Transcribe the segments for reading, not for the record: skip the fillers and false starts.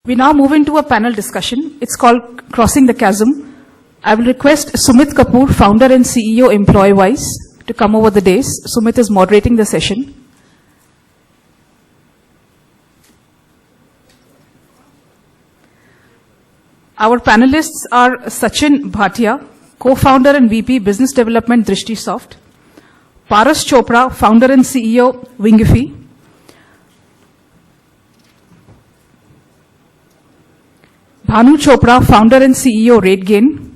We now move into a panel discussion. It's called Crossing the Chasm. I will request Sumeet Kapur, founder and CEO EmployeeWise, to come over the dais. Sumeet is moderating the session. Our panelists are Sachin Bhatia, co-founder and VP Business Development Drishti-Soft; Varun Chopra, founder and CEO Wingify; Bhanu Chopra, founder and CEO RateGain;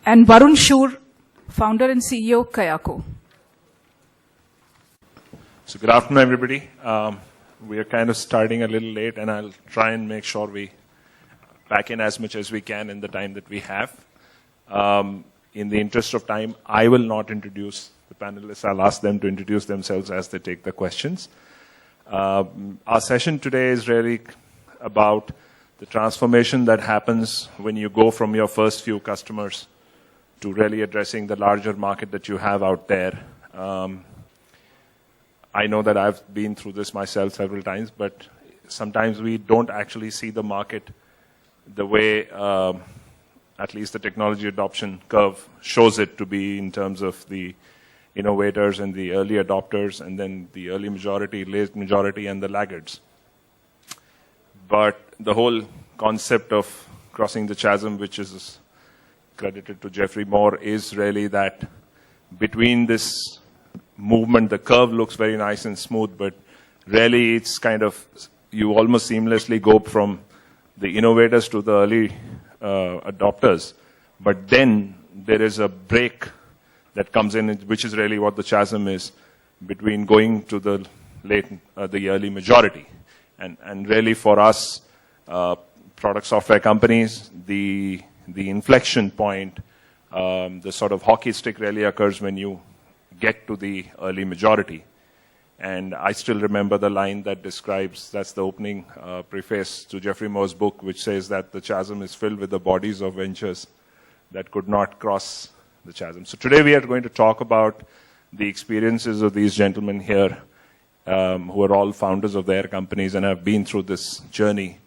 and Varun Shoor, founder and CEO Kayako. So good afternoon, everybody. We are kind of starting a little late, and I'll try and make sure we pack in as much as we can in the time that we have. In the interest of time, I will not introduce the panelists. I'll ask them to introduce themselves as they take the questions. Our session today is really about the transformation that happens when you go from your first few customers to really addressing the larger market that you have out there. I know that I've been through this myself several times, but sometimes we don't actually see the market the way at least the technology adoption curve shows it to be in terms of the innovators and the early adopters, and then the early majority, late majority, and the laggards. But the whole concept of crossing the chasm, which is credited to Jeffrey Moore, is really that between this movement, the curve looks very nice and smooth, but really it's kind of, you almost seamlessly go from the innovators to the early adopters. But then there is a break that comes in, which is really what the chasm is, between going to the the early majority. And really for us, product software companies, the inflection point, the sort of hockey stick really occurs when you get to the early majority. And I still remember the line that describes, that's the opening preface to Jeffrey Moore's book, which says that the chasm is filled with the bodies of ventures that could not cross the chasm. So today we are going to talk about the experiences of these gentlemen here, who are all founders of their companies and have been through this journey,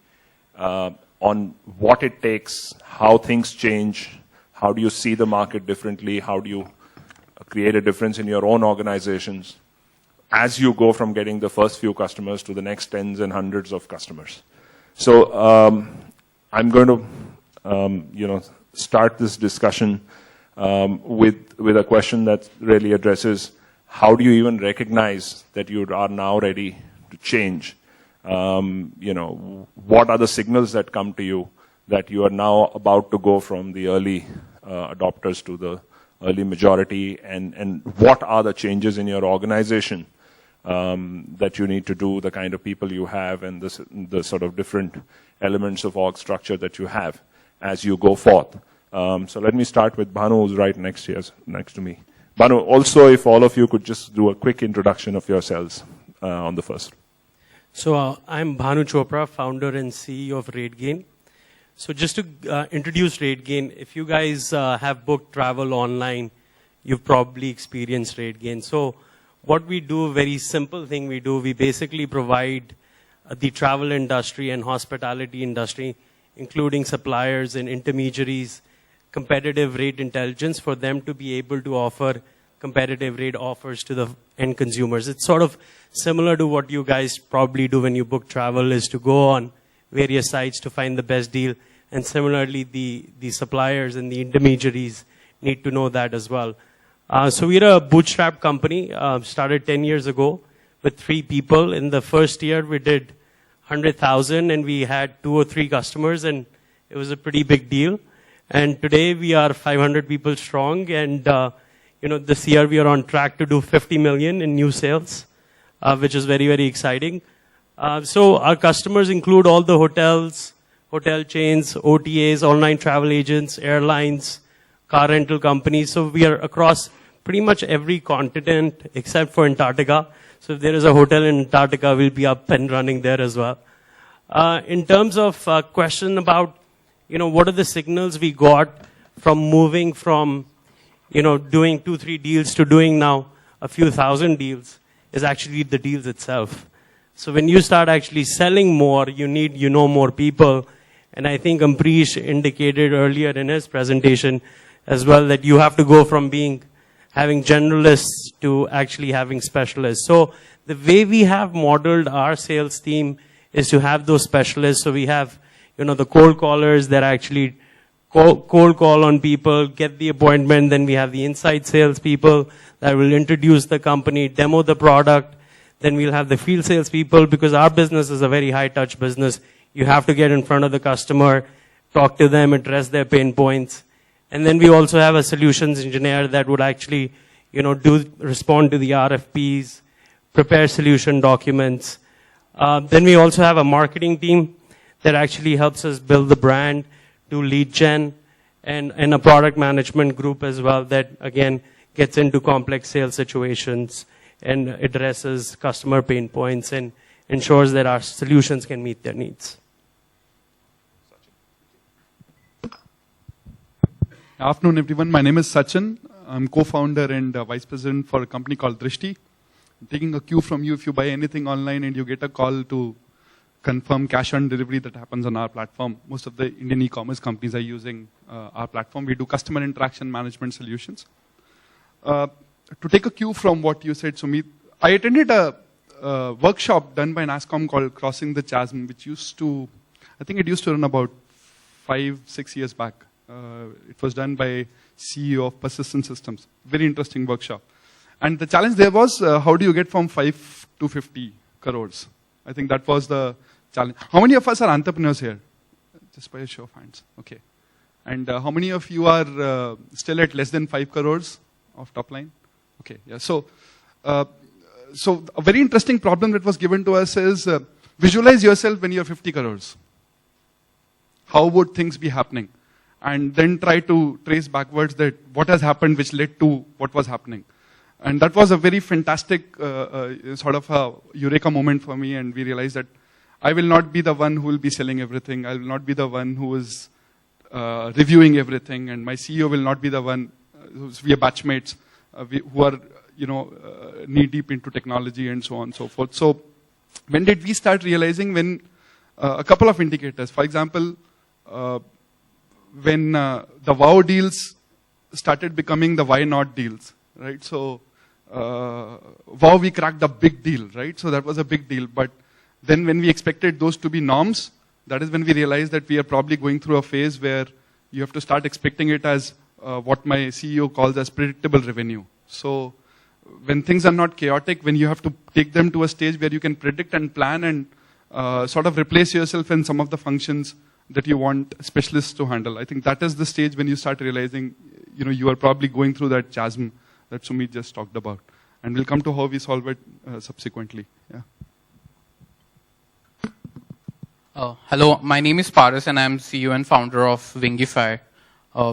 on what it takes, how things change, how do you see the market differently, how do you create a difference in your own organizations as you go from getting the first few customers to the next tens and hundreds of customers. So I'm going to start this discussion with a question that really addresses how do you even recognize that you are now ready to change? What are the signals that come to you that you are now about to go from the early adopters to the early majority, and what are the changes in your organization that you need to do, the kind of people you have, and the sort of different elements of org structure that you have as you go forth. So let me start with Bhanu, who's right next to me. Bhanu, also if all of you could just do a quick introduction of yourselves on the first. So I'm Bhanu Chopra, founder and CEO of RateGain. So just to introduce RateGain, if you guys have booked travel online, you've probably experienced RateGain. So what we do, a very simple thing we do, we basically provide the travel industry and hospitality industry, including suppliers and intermediaries, competitive rate intelligence for them to be able to offer competitive rate offers to the end consumers. It's sort of similar to what you guys probably do when you book travel, is to go on various sites to find the best deal. And similarly, the suppliers and the intermediaries need to know that as well. So we're a bootstrap company, started 10 years ago with 3 people. In the first year, we did 100,000 and we had 2 or 3 customers, and it was a pretty big deal. And today we are 500 people strong, and this year we are on track to do 50 million in new sales, which is very, very exciting. So our customers include all the hotels, hotel chains, OTAs, online travel agents, airlines, car rental companies. So we are across pretty much every continent except for Antarctica. So if there is a hotel in Antarctica, we'll be up and running there as well. In terms of question about, what are the signals we got from moving from, doing 2-3 deals to doing now a few thousand deals, is actually the deals itself. So when you start actually selling more, you need, more people. And I think Ambrish indicated earlier in his presentation as well that you have to go from having generalists to actually having specialists. So the way we have modeled our sales team is to have those specialists. So we have, the cold callers that actually cold call on people, get the appointment. Then we have the inside sales people that will introduce the company, demo the product. Then we'll have the field sales people, because our business is a very high touch business. You have to get in front of the customer, talk to them, address their pain points. And then we also have a solutions engineer that would actually, respond to the RFPs, prepare solution documents. Then we also have a marketing team that actually helps us build the brand, do lead gen, and a product management group as well that, again, gets into complex sales situations and addresses customer pain points and ensures that our solutions can meet their needs. Afternoon, everyone. My name is Sachin. I'm co-founder and vice president for a company called Drishti. I'm taking a cue from you if you buy anything online and you get a call to confirm cash on delivery that happens on our platform. Most of the Indian e-commerce companies are using our platform. We do customer interaction management solutions. To take a cue from what you said, Sumeet, I attended a workshop done by NASSCOM called Crossing the Chasm, which I think it used to run about 5-6 years back. It was done by CEO of Persistent Systems. Very interesting workshop. And the challenge there was, how do you get from 5 to 50 crores? I think that was the challenge. How many of us are entrepreneurs here? Just by a show of hands. Okay. And how many of you are still at less than 5 crores of top line? Okay. Yeah. So a very interesting problem that was given to us is visualize yourself when you're 50 crores. How would things be happening? And then try to trace backwards that what has happened which led to what was happening. And that was a very fantastic sort of a eureka moment for me, and we realized that I will not be the one who will be selling everything. I will not be the one who is reviewing everything, and my CEO will not be the one we are batchmates who are knee deep into technology and so on and so forth. So when did we start realizing? When a couple of indicators. For example, when the wow deals started becoming the why not deals, right? So wow, we cracked a big deal, right? So that was a big deal. But then when we expected those to be norms, that is when we realized that we are probably going through a phase where you have to start expecting it as what my CEO calls as predictable revenue. So when things are not chaotic, when you have to take them to a stage where you can predict and plan and sort of replace yourself in some of the functions that you want specialists to handle. I think that is the stage when you start realizing, you are probably going through that chasm that Sumeet just talked about. And we'll come to how we solve it subsequently. Yeah. Hello, my name is Paras and I'm CEO and founder of Wingify.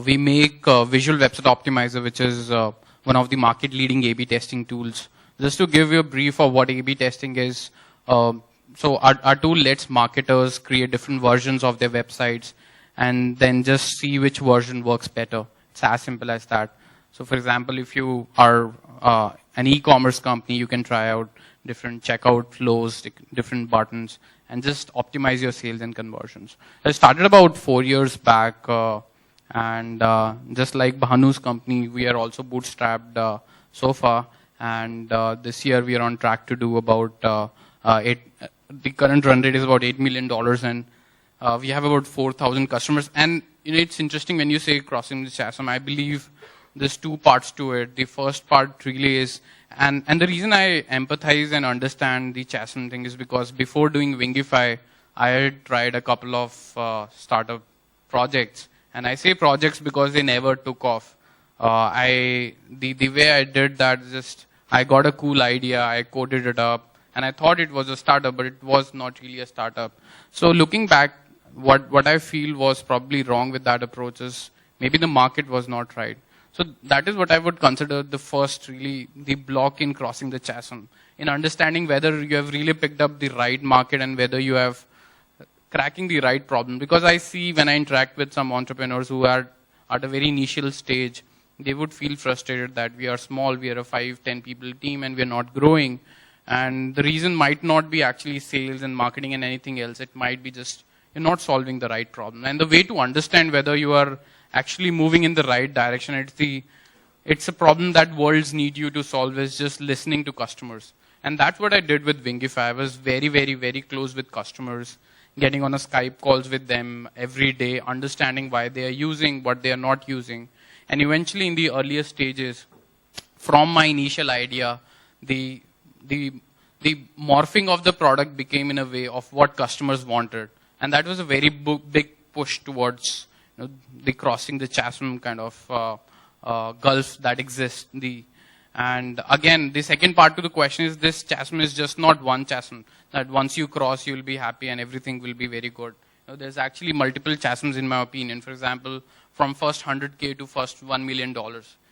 We make Visual Website Optimizer, which is one of the market leading A/B testing tools. Just to give you a brief of what A/B testing is, so our tool lets marketers create different versions of their websites and then just see which version works better. It's as simple as that. So for example, if you are an e-commerce company, you can try out different checkout flows, different buttons, and just optimize your sales and conversions. I started about 4 years back, and just like Bhanu's company, we are also bootstrapped so far. And this year we are on track to do about the current run rate is about $8 million, and we have about 4,000 customers. And it's interesting when you say crossing the chasm. I believe there's two parts to it. The first part really is, and the reason I empathize and understand the chasm thing is because before doing Wingify, I had tried a couple of startup projects. And I say projects because they never took off. The way I did that is just, I got a cool idea, I coded it up, and I thought it was a startup, but it was not really a startup. So looking back, what I feel was probably wrong with that approach is maybe the market was not right. So that is what I would consider the first really, the block in crossing the chasm, in understanding whether you have really picked up the right market and whether you have cracking the right problem. Because I see when I interact with some entrepreneurs who are at a very initial stage, they would feel frustrated that we are small, we are a 5-10 people team and we are not growing. And the reason might not be actually sales and marketing and anything else. It might be just you're not solving the right problem. And the way to understand whether you are actually moving in the right direction, it's a problem that worlds need you to solve, is just listening to customers. And that's what I did with Wingify. I was very, very, very close with customers, getting on a Skype calls with them every day, understanding why they are using, what they are not using. And eventually in the earlier stages, from my initial idea, the morphing of the product became in a way of what customers wanted. And that was a very big push towards the crossing the chasm kind of gulf that exists. And again, the second part to the question is this chasm is just not one chasm, that once you cross, you'll be happy and everything will be very good. There's actually multiple chasms in my opinion. For example, from first 100K to first $1 million.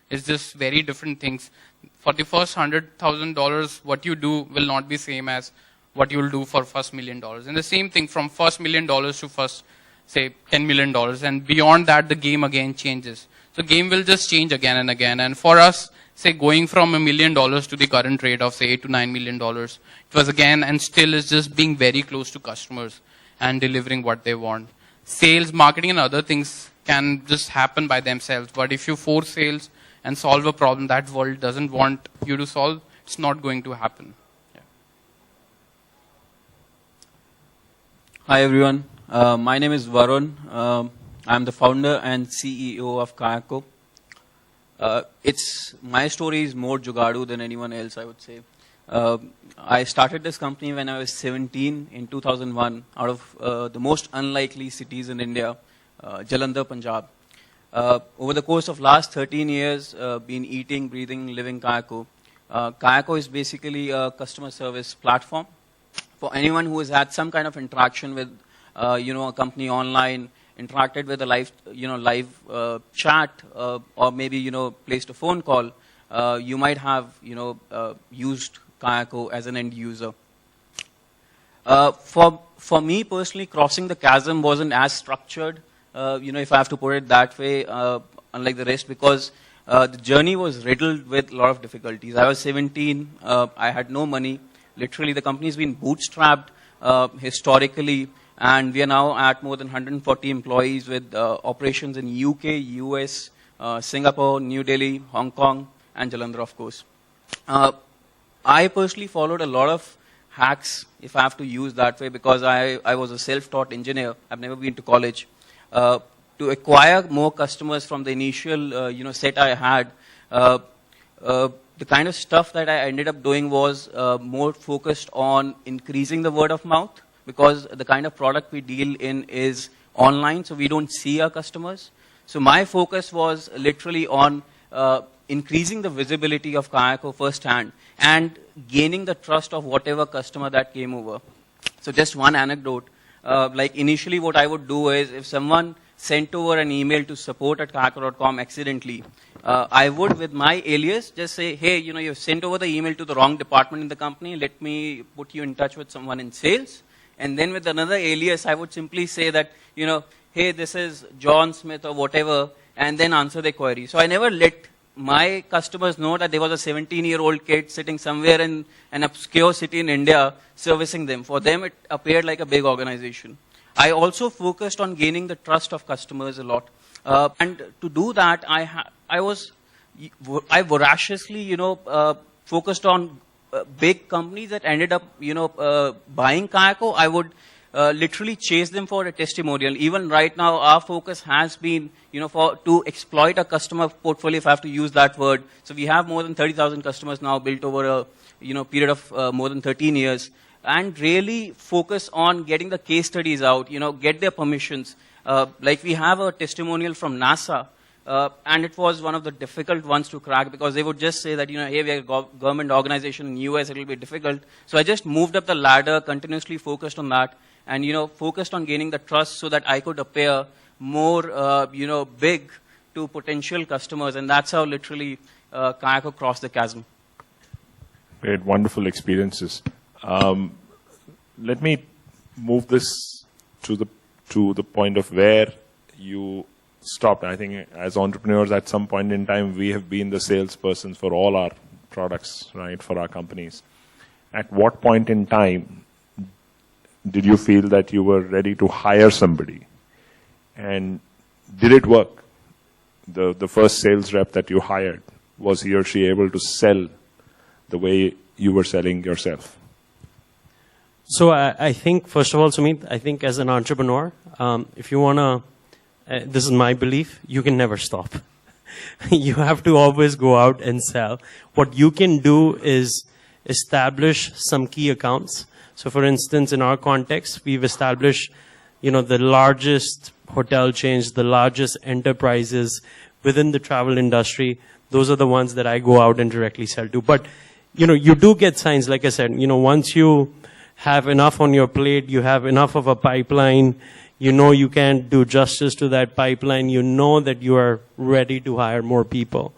It's just very different things. For the first $100,000, what you do will not be same as what you'll do for first $1 million. And the same thing from first $1 million to first, say, $10 million. And beyond that, the game again changes. So game will just change again and again. And for us, say, going from $1 million to the current rate of, say, $8 to $9 million, it was again and still is just being very close to customers and delivering what they want. Sales, marketing, and other things can just happen by themselves. But if you force sales and solve a problem that world doesn't want you to solve, it's not going to happen. Yeah. Hi, everyone. My name is Varun. I'm the founder and CEO of Kayako. My story is more jugadu than anyone else, I would say. I started this company when I was 17 in 2001 out of the most unlikely cities in India, Jalandhar, Punjab. Over the course of last 13 years, been eating, breathing, living Kayako. Kayako is basically a customer service platform for anyone who has had some kind of interaction with, a company online, interacted with a live chat, or maybe, placed a phone call. You might have, used Kayako as an end user. For me personally, crossing the chasm wasn't as structured, if I have to put it that way, unlike the rest, because the journey was riddled with a lot of difficulties. I was 17, I had no money. Literally, the company's been bootstrapped historically, and we are now at more than 140 employees with operations in UK, US, Singapore, New Delhi, Hong Kong, and Jalandhar, of course. I personally followed a lot of hacks, if I have to use that way, because I was a self-taught engineer. I've never been to college. To acquire more customers from the initial, set I had, the kind of stuff that I ended up doing was more focused on increasing the word of mouth, because the kind of product we deal in is online, so we don't see our customers. So my focus was literally on increasing the visibility of Kayako firsthand and gaining the trust of whatever customer that came over. So just one anecdote. Like initially what I would do is if someone sent over an email to support@kayako.com accidentally, I would, with my alias, just say, hey, you've sent over the email to the wrong department in the company. Let me put you in touch with someone in sales. And then with another alias, I would simply say that, hey, this is John Smith or whatever, and then answer the query. So I never let my customers know that there was a 17-year-old kid sitting somewhere in an obscure city in India servicing them. For them, it appeared like a big organization. I also focused on gaining the trust of customers a lot. And to do that, I voraciously, focused on big companies that ended up, buying Kayako. I would literally chase them for a testimonial. Even right now, our focus has been, to exploit a customer portfolio, if I have to use that word. So we have more than 30,000 customers now built over a, period of more than 13 years. And really focus on getting the case studies out, get their permissions. Like we have a testimonial from NASA, and it was one of the difficult ones to crack because they would just say that, hey, we are a government organization in US, it will be difficult. So I just moved up the ladder, continuously focused on that, and, focused on gaining the trust so that I could appear more, big to potential customers. And that's how literally Kayako crossed the chasm. Great, wonderful experiences. Let me move this to the point of where you stopped. I think as entrepreneurs, at some point in time, we have been the salespersons for all our products, right, for our companies. At what point in time did you feel that you were ready to hire somebody? And did it work? The first sales rep that you hired, was he or she able to sell the way you were selling yourself? So I think, first of all, Sumeet, I think as an entrepreneur, if you want to, this is my belief, you can never stop. You have to always go out and sell. What you can do is establish some key accounts. So for instance, in our context, we've established, the largest hotel chains, the largest enterprises within the travel industry. Those are the ones that I go out and directly sell to. But, you do get signs, like I said, once you have enough on your plate, you have enough of a pipeline, you can't do justice to that pipeline, that you are ready to hire more people.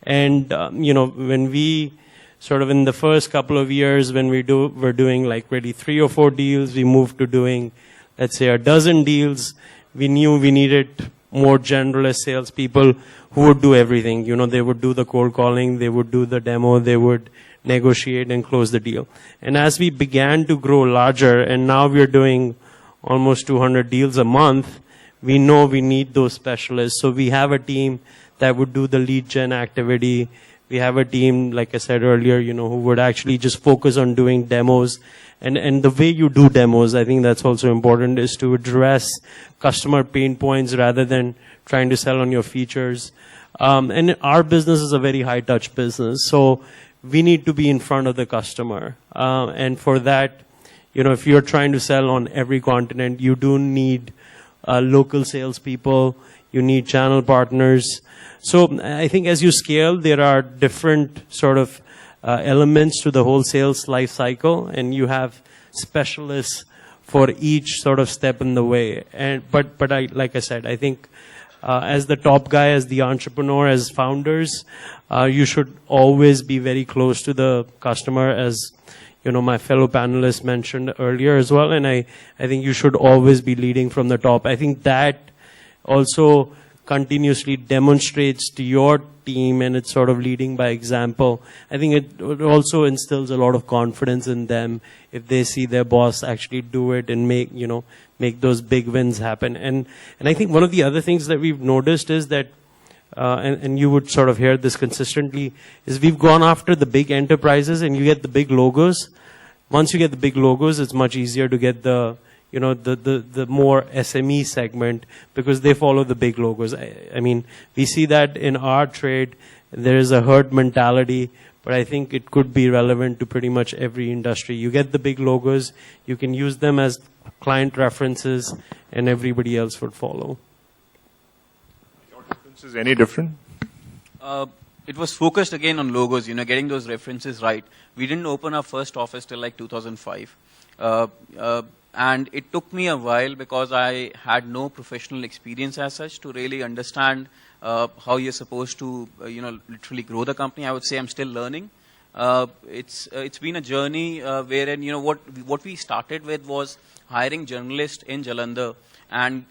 And, when we sort of in the first couple of years, when we're doing like really 3 or 4 deals, we moved to doing, let's say, 12 deals. We knew we needed more generalist salespeople who would do everything. They would do the cold calling, they would do the demo, they would negotiate and close the deal. And as we began to grow larger, and now we're doing almost 200 deals a month, we know we need those specialists. So we have a team that would do the lead gen activity. We have a team, like I said earlier, who would actually just focus on doing demos. And the way you do demos, I think that's also important, is to address customer pain points rather than trying to sell on your features. And our business is a very high touch business. So we need to be in front of the customer. And for that, if you're trying to sell on every continent, you do need local salespeople, you need channel partners. So I think as you scale, there are different sort of elements to the whole sales life cycle, and you have specialists for each sort of step in the way. And but I, like I said, I think as the top guy, as the entrepreneur, as founders, you should always be very close to the customer, as my fellow panelists mentioned earlier as well. And I think you should always be leading from the top. I think that also continuously demonstrates to your team, and it's sort of leading by example. I think it also instills a lot of confidence in them if they see their boss actually do it and make those big wins happen. And I think one of the other things that we've noticed is that, and you would sort of hear this consistently, is we've gone after the big enterprises, and you get the big logos. Once you get the big logos, it's much easier to get the more SME segment, because they follow the big logos. I mean, we see that in our trade. There is a herd mentality, but I think it could be relevant to pretty much every industry. You get the big logos, you can use them as client references, and everybody else would follow. Your difference is any different? It was focused again on logos, getting those references right. We didn't open our first office till like 2005. And it took me a while, because I had no professional experience as such to really understand how you're supposed to, literally grow the company. I would say I'm still learning. It's been a journey wherein, what we started with was hiring journalists in Jalandhar and,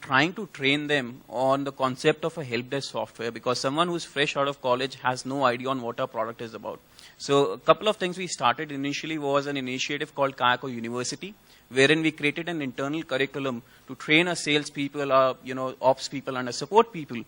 trying to train them on the concept of a help desk software, because someone who's fresh out of college has no idea on what our product is about. So a couple of things we started initially was an initiative called Kayako University, wherein we created an internal curriculum to train our salespeople, our ops people, and our support people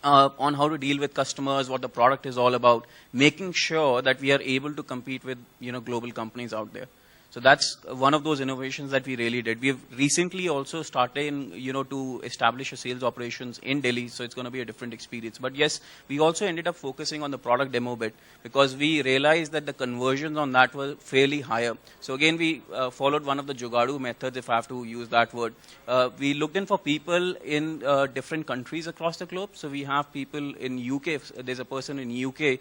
on how to deal with customers, what the product is all about, making sure that we are able to compete with global companies out there. So that's one of those innovations that we really did. We've recently also started, to establish a sales operations in Delhi, so it's going to be a different experience. But yes, we also ended up focusing on the product demo bit, because we realized that the conversions on that were fairly higher. So again, we followed one of the Jugadu methods, if I have to use that word. We looked in for people in different countries across the globe. So we have people in UK. There's a person in UK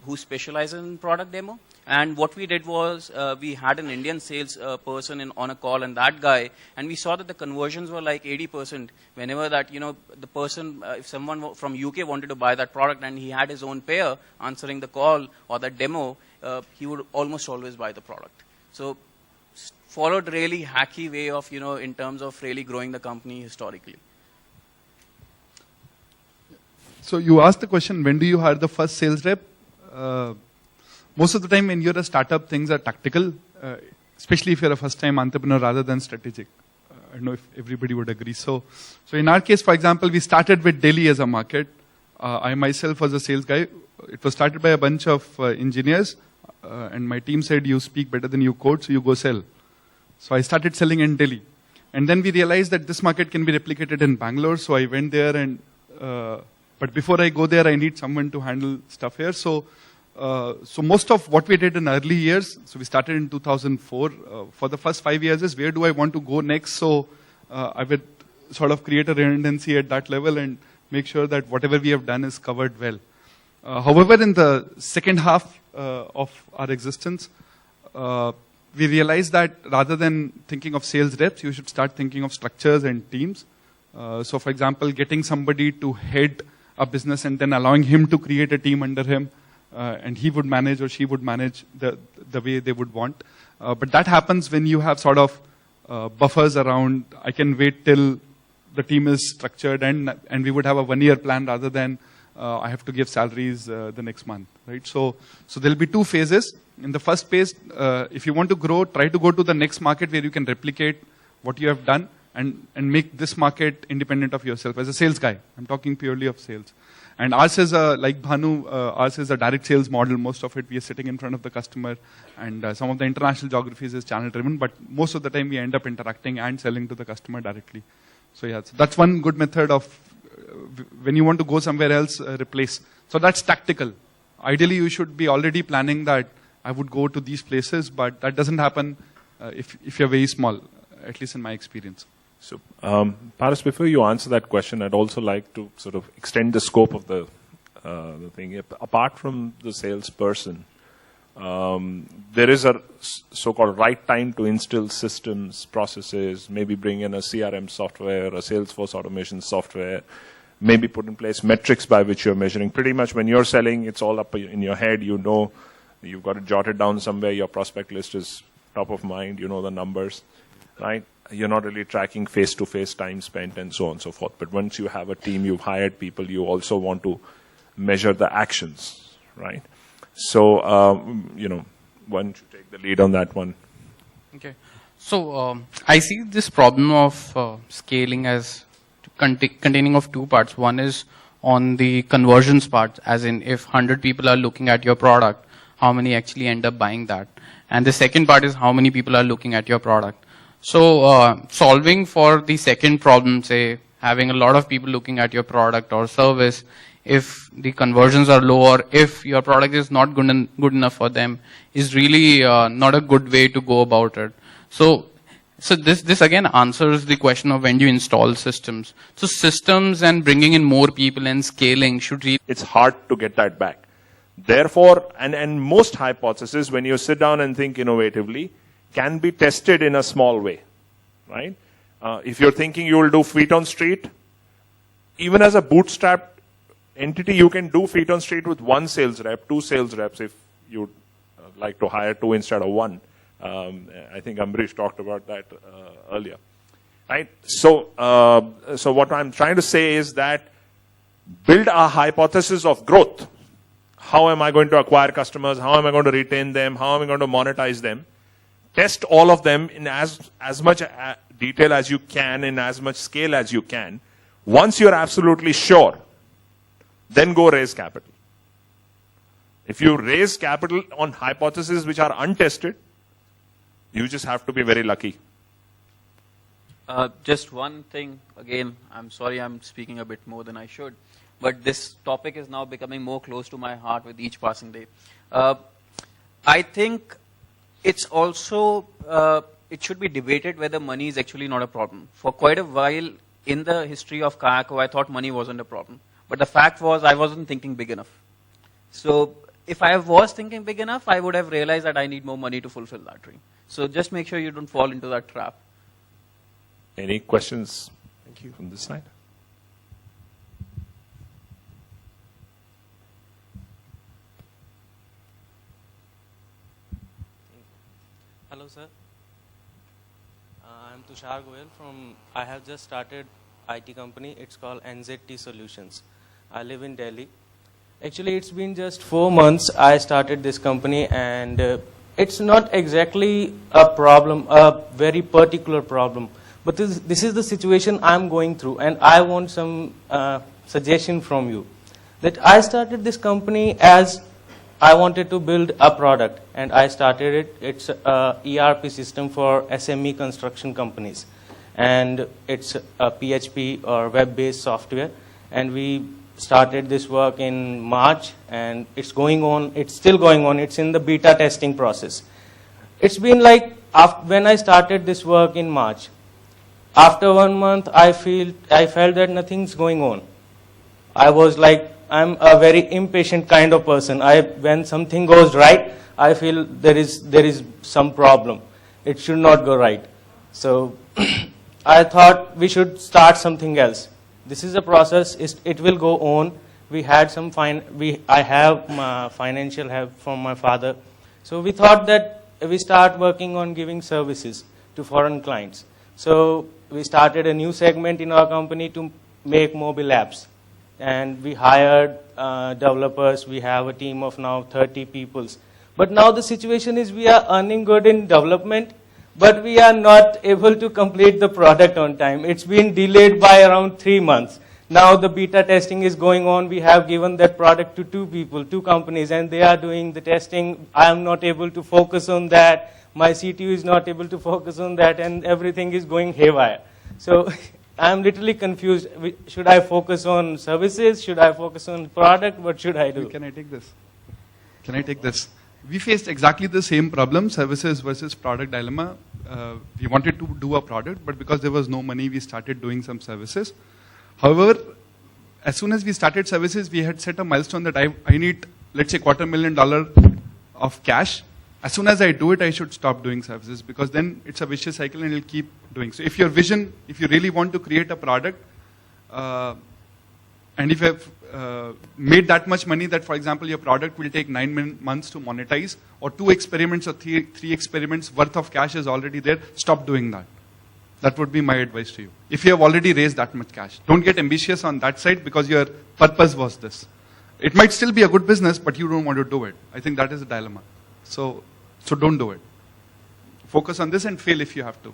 who specializes in product demo. And what we did was we had an Indian sales person on a call, and that guy, and we saw that the conversions were like 80%. Whenever that, the person, if someone from UK wanted to buy that product and he had his own payer answering the call or that demo, he would almost always buy the product. So followed really hacky way of, in terms of really growing the company historically. So you asked the question, when do you hire the first sales rep? most of the time when you're a startup, things are tactical, especially if you're a first-time entrepreneur rather than strategic. I don't know if everybody would agree. So in our case, for example, we started with Delhi as a market. I myself was a sales guy. It was started by a bunch of engineers, and my team said, you speak better than you code, so you go sell. So I started selling in Delhi. And then we realized that this market can be replicated in Bangalore, so I went there and, but before I go there, I need someone to handle stuff here. So most of what we did in early years, so we started in 2004, for the first 5 years is where do I want to go next? So I would sort of create a redundancy at that level and make sure that whatever we have done is covered well. However, in the second half of our existence, we realized that rather than thinking of sales reps, you should start thinking of structures and teams. So for example, getting somebody to head a business and then allowing him to create a team under him, and he would manage or she would manage the way they would want. But that happens when you have sort of buffers around, I can wait till the team is structured and we would have a 1-year plan rather than I have to give salaries the next month, right? So there'll be 2 phases. In the first phase, if you want to grow, try to go to the next market where you can replicate what you have done and make this market independent of yourself. As a sales guy, I'm talking purely of sales. And ours is like Bhanu, ours is a direct sales model. Most of it we are sitting in front of the customer, and some of the international geographies is channel driven, but most of the time we end up interacting and selling to the customer directly. So yeah, so that's one good method of when you want to go somewhere else, replace. So that's tactical. Ideally, you should be already planning that I would go to these places, but that doesn't happen if you're very small, at least in my experience. So, Paras, before you answer that question, I'd also like to sort of extend the scope of the thing. Apart from the salesperson, there is a so-called right time to instill systems, processes, maybe bring in a CRM software, a Salesforce automation software, maybe put in place metrics by which you're measuring. Pretty much when you're selling, it's all up in your head. You know, you've got it jotted down somewhere. Your prospect list is top of mind. You know the numbers, right? You're not really tracking face-to-face time spent and so on and so forth. But once you have a team, you've hired people, you also want to measure the actions, right? So, why don't you take the lead on that one? Okay. So, I see this problem of scaling as containing of 2 parts. One is on the conversions part, as in if 100 people are looking at your product, how many actually end up buying that? And the second part is how many people are looking at your product. So solving for the second problem, say having a lot of people looking at your product or service, if the conversions are low or if your product is not good enough for them, is really not a good way to go about it. So this again answers the question of when do you install systems. So systems and bringing in more people and scaling should really... It's hard to get that back. Therefore, and most hypotheses, when you sit down and think innovatively, can be tested in a small way, right? If you're thinking you will do feet on street, even as a bootstrapped entity, you can do feet on street with 1 sales rep, 2 sales reps if you'd like to hire 2 instead of 1. I think Ambrish talked about that earlier, right? So what I'm trying to say is that build a hypothesis of growth. How am I going to acquire customers? How am I going to retain them? How am I going to monetize them? Test all of them in as much detail as you can, in as much scale as you can. Once you're absolutely sure, then go raise capital. If you raise capital on hypotheses which are untested, you just have to be very lucky. Just one thing, again, I'm sorry I'm speaking a bit more than I should, but this topic is now becoming more close to my heart with each passing day. I think it's also, it should be debated whether money is actually not a problem. For quite a while in the history of Kayako, I thought money wasn't a problem. But the fact was I wasn't thinking big enough. So if I was thinking big enough, I would have realized that I need more money to fulfill that dream. So just make sure you don't fall into that trap. Any questions? Thank you. From this side. Hello, sir. I'm Tushar Goyal I have just started IT company. It's called NZT Solutions. I live in Delhi. Actually, it's been just 4 months I started this company, and it's not exactly a problem, a very particular problem. But this is the situation I'm going through, and I want some suggestion from you. That I started this company as I wanted to build a product, and I started it. It's a ERP system for SME construction companies, and it's a PHP or web-based software. And we started this work in March, and it's going on. It's still going on. It's in the beta testing process. It's been like when I started this work in March. After 1 month, I felt that nothing's going on. I was like, I'm a very impatient kind of person. When something goes right, I feel there is some problem. It should not go right. So I thought we should start something else. This is a process. It will go on. We had some I have financial help from my father. So we thought that we start working on giving services to foreign clients. So we started a new segment in our company to make mobile apps. And we hired developers. We have a team of now 30 people. But now the situation is we are earning good in development, but we are not able to complete the product on time. It's been delayed by around 3 months. Now the beta testing is going on. We have given that product to 2 companies, and they are doing the testing. I am not able to focus on that. My CTO is not able to focus on that, and everything is going haywire. So I'm literally confused. Should I focus on services? Should I focus on product? What should I do? Can I take this? Can I take this? We faced exactly the same problem, services versus product dilemma. We wanted to do a product, but because there was no money, we started doing some services. However, as soon as we started services, we had set a milestone that I need, let's say, $250,000 of cash. As soon as I do it, I should stop doing services, because then it's a vicious cycle and it'll keep doing. So if your vision, if you really want to create a product, and if you have made that much money that, for example, your product will take 9 months to monetize, or 2 experiments or three experiments worth of cash is already there, stop doing that. That would be my advice to you. If you have already raised that much cash, don't get ambitious on that side, because your purpose was this. It might still be a good business, but you don't want to do it. I think that is a dilemma. So don't do it. Focus on this and fail if you have to.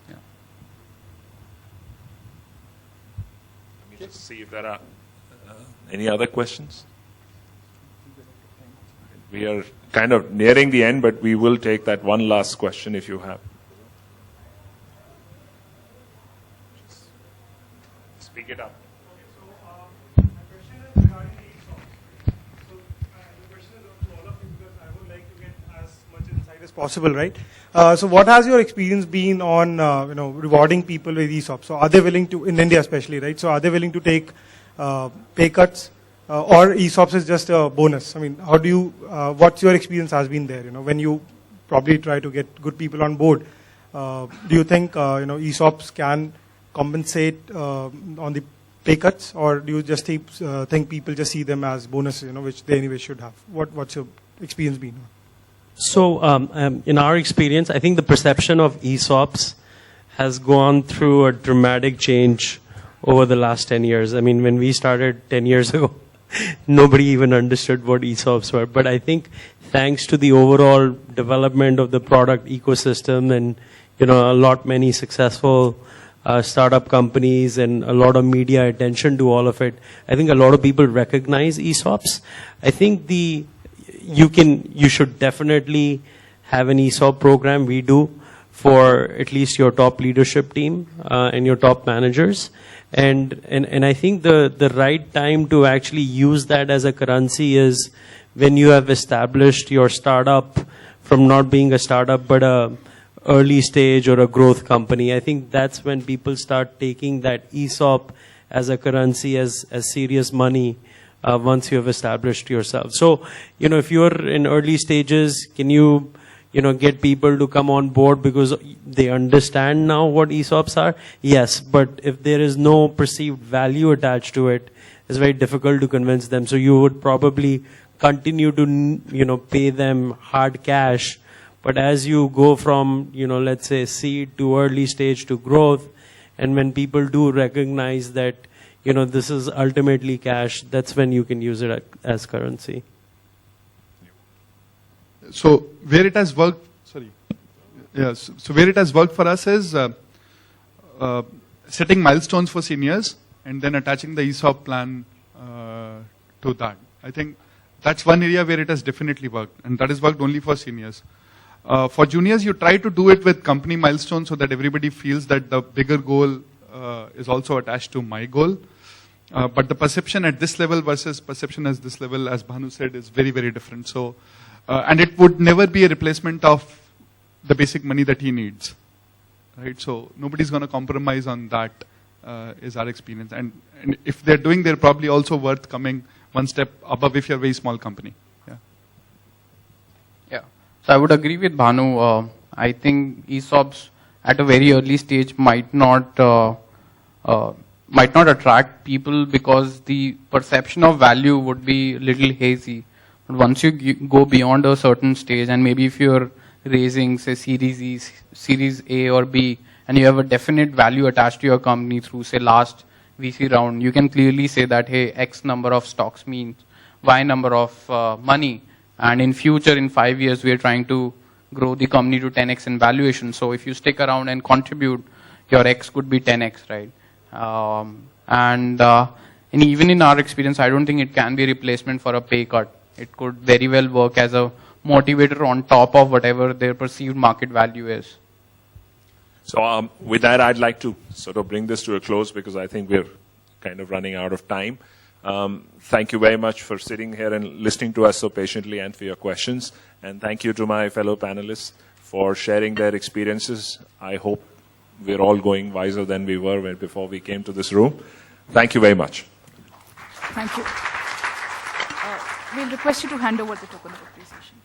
Yeah. Let me just see if there are any other questions. We are kind of nearing the end, but we will take that one last question if you have. Just speak it up. My question is regarding the ESOP. So the question is to all of you, because I would like to get as much insight as possible, right? So what has your experience been on rewarding people with ESOP? So are they willing to, in India especially, right? So are they willing to take pay cuts, or ESOPs is just a bonus? I mean, how do you? What's your experience has been there? When you probably try to get good people on board, do you think ESOPs can compensate on the pay cuts, or do you just think people just see them as bonus, which they anyway should have? What's your experience been? So in our experience, I think the perception of ESOPs has gone through a dramatic change over the last 10 years. I mean, when we started 10 years ago, nobody even understood what ESOPs were. But I think thanks to the overall development of the product ecosystem and, many successful startup companies and a lot of media attention to all of it, I think a lot of people recognize ESOPs. I think you should definitely have an ESOP program. We do, for at least your top leadership team and your top managers. And I think the right time to actually use that as a currency is when you have established your startup from not being a startup but a early stage or a growth company. I think that's when people start taking that ESOP as a currency, as serious money, once you have established yourself. So, if you're in early stages, can you get people to come on board because they understand now what ESOPs are? Yes, but if there is no perceived value attached to it, it's very difficult to convince them. So you would probably continue to, pay them hard cash. But as you go from, let's say seed to early stage to growth, and when people do recognize that, this is ultimately cash, that's when you can use it as currency. So where it has worked, yes. So where it has worked for us is setting milestones for seniors and then attaching the ESOP plan to that. I think that's one area where it has definitely worked, and that has worked only for seniors. For juniors, you try to do it with company milestones so that everybody feels that the bigger goal is also attached to my goal. But the perception at this level versus perception at this level, as Bhanu said, is very, very different. So, and it would never be a replacement of the basic money that he needs, right? So nobody's going to compromise on that, is our experience. And if they're doing, they're probably also worth coming one step above if you're a very small company. Yeah. So I would agree with Bhanu. I think ESOPs at a very early stage might not attract people because the perception of value would be a little hazy. But once you go beyond a certain stage, and maybe if you're raising, say, Series A or B, and you have a definite value attached to your company through, say, last VC round, you can clearly say that, hey, X number of stocks means Y number of money. And in future, in 5 years, we are trying to grow the company to 10x in valuation. So if you stick around and contribute, your X could be 10x, right? And even in our experience, I don't think it can be a replacement for a pay cut. It could very well work as a motivator on top of whatever their perceived market value is. So with that, I'd like to sort of bring this to a close because I think we're kind of running out of time. Thank you very much for sitting here and listening to us so patiently and for your questions. And thank you to my fellow panelists for sharing their experiences. I hope we're all going wiser than we were before we came to this room. Thank you very much. Thank you. We'll request you to hand over the token of appreciation.